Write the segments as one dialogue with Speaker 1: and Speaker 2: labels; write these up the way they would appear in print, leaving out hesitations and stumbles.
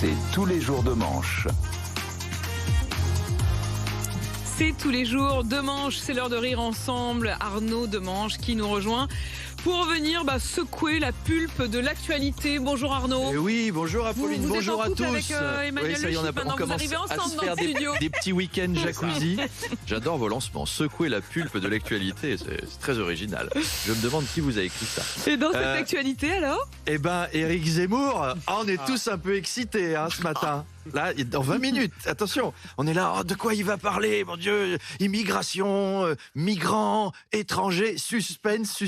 Speaker 1: C'est tous les jours de manche.
Speaker 2: C'est tous les jours de manche, c'est l'heure de rire ensemble. Arnaud de Manche qui nous rejoint pour venir secouer la pulpe de l'actualité. Bonjour Arnaud.
Speaker 3: Oui, bonjour Apolline,
Speaker 2: vous
Speaker 3: bonjour
Speaker 2: êtes en
Speaker 3: à
Speaker 2: couple
Speaker 3: tous.
Speaker 2: avec, Emmanuel
Speaker 3: ça y est,
Speaker 2: Le Chypre, maintenant,
Speaker 3: on
Speaker 2: vous
Speaker 3: commence
Speaker 2: arrivez
Speaker 3: à
Speaker 2: ensemble
Speaker 3: se
Speaker 2: dans
Speaker 3: faire
Speaker 2: le studio.
Speaker 3: des petits week-ends jacuzzi. J'adore vos lancements, secouer la pulpe de l'actualité, c'est très original. Je me demande qui vous a écrit ça.
Speaker 2: Et dans cette actualité alors?
Speaker 3: Eh ben, Éric Zemmour, on est tous un peu excités ce matin. Là, dans 20 minutes, attention, on est là, de quoi il va parler, mon Dieu, immigration, migrants, étrangers, suspense,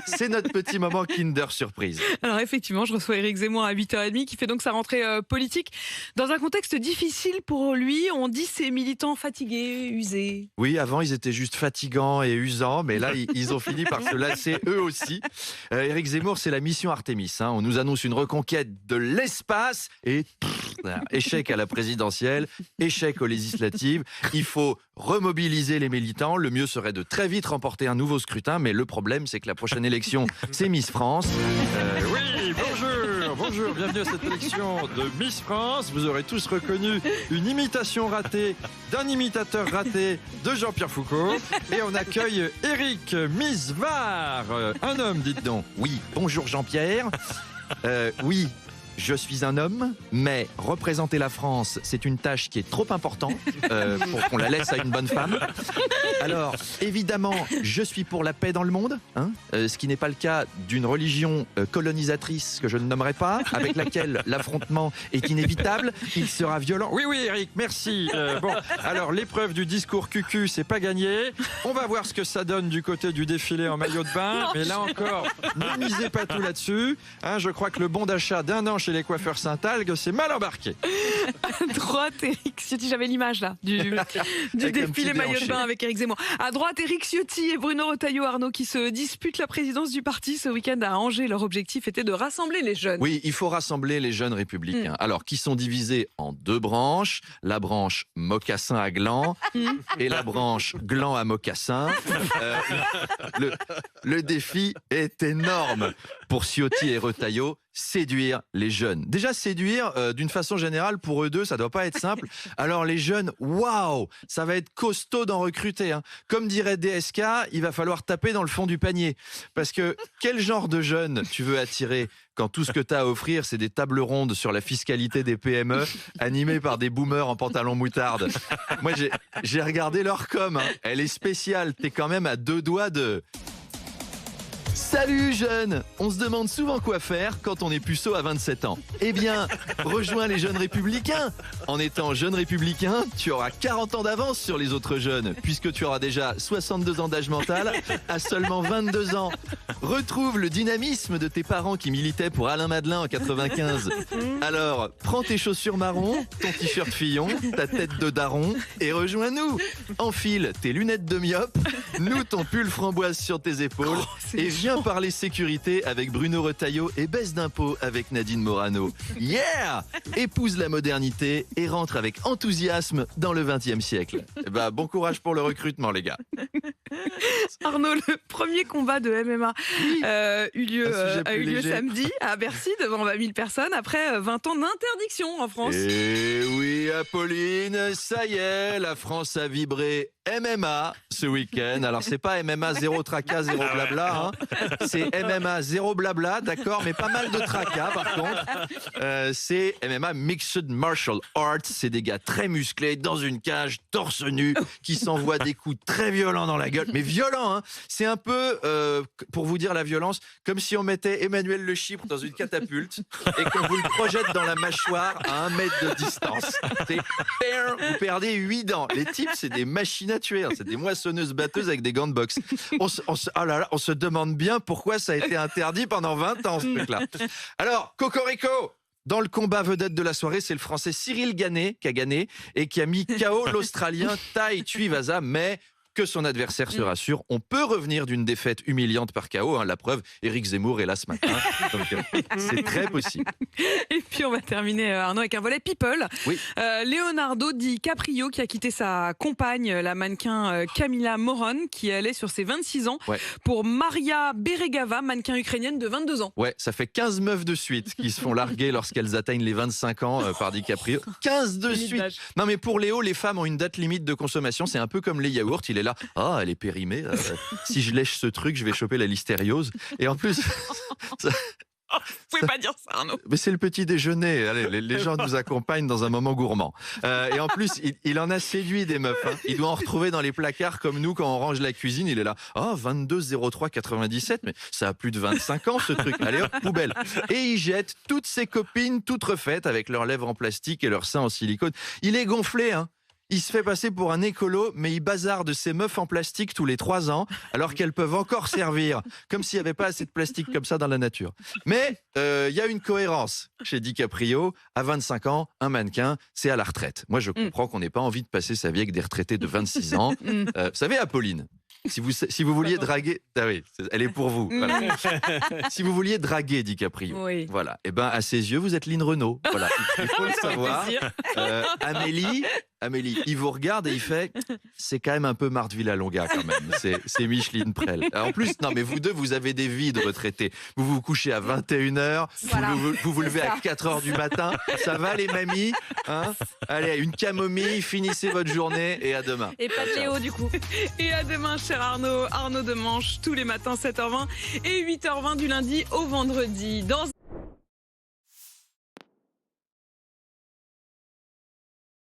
Speaker 3: c'est notre petit moment Kinder Surprise.
Speaker 2: Alors effectivement, je reçois Éric Zemmour à 8h30 qui fait donc sa rentrée politique dans un contexte difficile pour lui. On dit ses militants fatigués, usés.
Speaker 3: Oui, avant ils étaient juste fatigants et usants, mais là ils ont fini par se lasser eux aussi. Éric Zemmour, c'est la mission Artemis. On nous annonce une reconquête de l'espace et échec à la présidentielle, échec aux législatives. Il faut remobiliser les militants. Le mieux serait de très vite remporter un nouveau scrutin, mais le problème c'est que la prochaine élection, c'est Miss France. Oui, bonjour, bienvenue à cette élection de Miss France. Vous aurez tous reconnu une imitation ratée d'un imitateur raté de Jean-Pierre Foucault. Et on accueille Éric Misvar, un homme, dites donc. Oui, bonjour Jean-Pierre. Oui. Je suis un homme, mais représenter la France, c'est une tâche qui est trop importante pour qu'on la laisse à une bonne femme. Alors, évidemment, je suis pour la paix dans le monde, ce qui n'est pas le cas d'une religion colonisatrice que je ne nommerai pas, avec laquelle l'affrontement est inévitable. Il sera violent. Oui, Eric, merci. Bon, alors, l'épreuve du discours cucu, c'est pas gagné. On va voir ce que ça donne du côté du défilé en maillot de bain. Mais là encore, ne misez pas tout là-dessus. Je crois que le bon d'achat d'un an chez les coiffeurs Saint-Algue, c'est mal embarqué.
Speaker 2: À droite, Éric Ciotti, j'avais l'image là du défilé maillot de bain avec Éric Zemmour. À droite, Éric Ciotti et Bruno Retailleau, Arnaud, qui se disputent la présidence du parti ce week-end à Angers. Leur objectif était de rassembler les jeunes.
Speaker 3: Oui, il faut rassembler les jeunes républicains. Alors, qui sont divisés en deux branches. La branche mocassin à gland et la branche gland à mocassin. Le défi est énorme pour Ciotti et Retailleau. Séduire les jeunes. Déjà, séduire, d'une façon générale, pour eux deux, ça doit pas être simple. Alors les jeunes, waouh, ça va être costaud d'en recruter. Comme dirait DSK, il va falloir taper dans le fond du panier. Parce que quel genre de jeunes tu veux attirer quand tout ce que tu as à offrir, c'est des tables rondes sur la fiscalité des PME, animées par des boomers en pantalon moutarde. Moi, j'ai regardé leur com. Elle est spéciale. T'es quand même à deux doigts de... Salut jeunes! On se demande souvent quoi faire quand on est puceau à 27 ans. Eh bien, rejoins les jeunes républicains. En étant jeune républicain, tu auras 40 ans d'avance sur les autres jeunes, puisque tu auras déjà 62 ans d'âge mental à seulement 22 ans. Retrouve le dynamisme de tes parents qui militaient pour Alain Madelin en 95. Alors, prends tes chaussures marron, ton t-shirt fillon, ta tête de daron et rejoins-nous. Enfile tes lunettes de myope, noue ton pull framboise sur tes épaules et viens parler sécurité avec Bruno Retailleau et baisse d'impôts avec Nadine Morano. Yeah! Épouse la modernité et rentre avec enthousiasme dans le 20e siècle. Bon courage pour le recrutement, les gars.
Speaker 2: Arnaud, le premier combat de MMA a eu lieu samedi à Bercy devant 20 000 personnes après 20 ans d'interdiction en France.
Speaker 3: Et oui, Apolline, ça y est, la France a vibré MMA ce week-end. Alors, c'est pas MMA 0 tracas, 0 blabla. C'est MMA 0 blabla, d'accord, mais pas mal de tracas, par contre. C'est MMA Mixed Martial Arts. C'est des gars très musclés, dans une cage, torse nu, qui s'envoient des coups très violents dans la gueule. Mais violents, C'est un peu, pour vous dire la violence, comme si on mettait Emmanuel Le Chypre dans une catapulte et qu'on vous le projette dans la mâchoire à 1 mètre de distance. Vous perdez 8 dents. Les types, c'est des machines à tuer. C'est des moissonneuses-batteuses avec des gants de boxe. On se demande bien pourquoi ça a été interdit pendant 20 ans, ce truc-là. Alors, Cocorico, dans le combat vedette de la soirée, c'est le Français Cyril Gagné qui a gagné et qui a mis KO l'Australien Tai Tuivasa. Mais que son adversaire se rassure. On peut revenir d'une défaite humiliante par KO. Hein. La preuve, Éric Zemmour est là ce matin. Donc, c'est très possible.
Speaker 2: Et puis on va terminer, Arnaud, avec un volet people.
Speaker 3: Oui.
Speaker 2: Leonardo DiCaprio qui a quitté sa compagne, la mannequin Camila Moron, qui allait sur ses 26 ans, pour Maria Beregava, mannequin ukrainienne de 22 ans.
Speaker 3: Ouais, ça fait 15 meufs de suite qui se font larguer lorsqu'elles atteignent les 25 ans par DiCaprio. 15 de suite. Non mais pour Léo, les femmes ont une date limite de consommation. C'est un peu comme les yaourts. Il est là. Ah, elle est périmée. Si je lèche ce truc, je vais choper la listériose. Et en plus...
Speaker 2: Vous pouvez pas dire ça, Arnaud.
Speaker 3: Mais c'est le petit déjeuner. Allez, les gens nous accompagnent dans un moment gourmand. Et en plus, il en a séduit des meufs. Hein. Il doit en retrouver dans les placards comme nous quand on range la cuisine. Il est là. Ah, 22 03 97. Mais ça a plus de 25 ans ce truc. Allez hop, poubelle. Et il jette toutes ses copines, toutes refaites, avec leurs lèvres en plastique et leurs seins en silicone. Il est gonflé, hein. Il se fait passer pour un écolo, mais il bazarde ses meufs en plastique tous les 3 ans, alors qu'elles peuvent encore servir, comme s'il n'y avait pas assez de plastique comme ça dans la nature. Mais il y a une cohérence chez DiCaprio. À 25 ans, un mannequin, c'est à la retraite. Moi, je comprends qu'on n'ait pas envie de passer sa vie avec des retraités de 26 ans. Vous savez, Apolline, si vous vouliez draguer... Ah oui, elle est pour vous. Voilà. Si vous vouliez draguer DiCaprio, voilà. Et ben, à ses yeux, vous êtes Lynn Renaud. Voilà, il faut le savoir. Amélie, il vous regarde et il fait « C'est quand même un peu Marthe Villalonga quand même, c'est Micheline Prel. » En plus, non mais vous deux, vous avez des vies de retraités. Vous vous couchez à 21h, vous vous levez à 4h du matin. Ça va les mamies, hein? Allez, une camomille, finissez votre journée et à demain.
Speaker 4: Et pas de Léo du coup.
Speaker 2: Et à demain, cher Arnaud. Arnaud Demanche, tous les matins 7h20 et 8h20 du lundi au vendredi.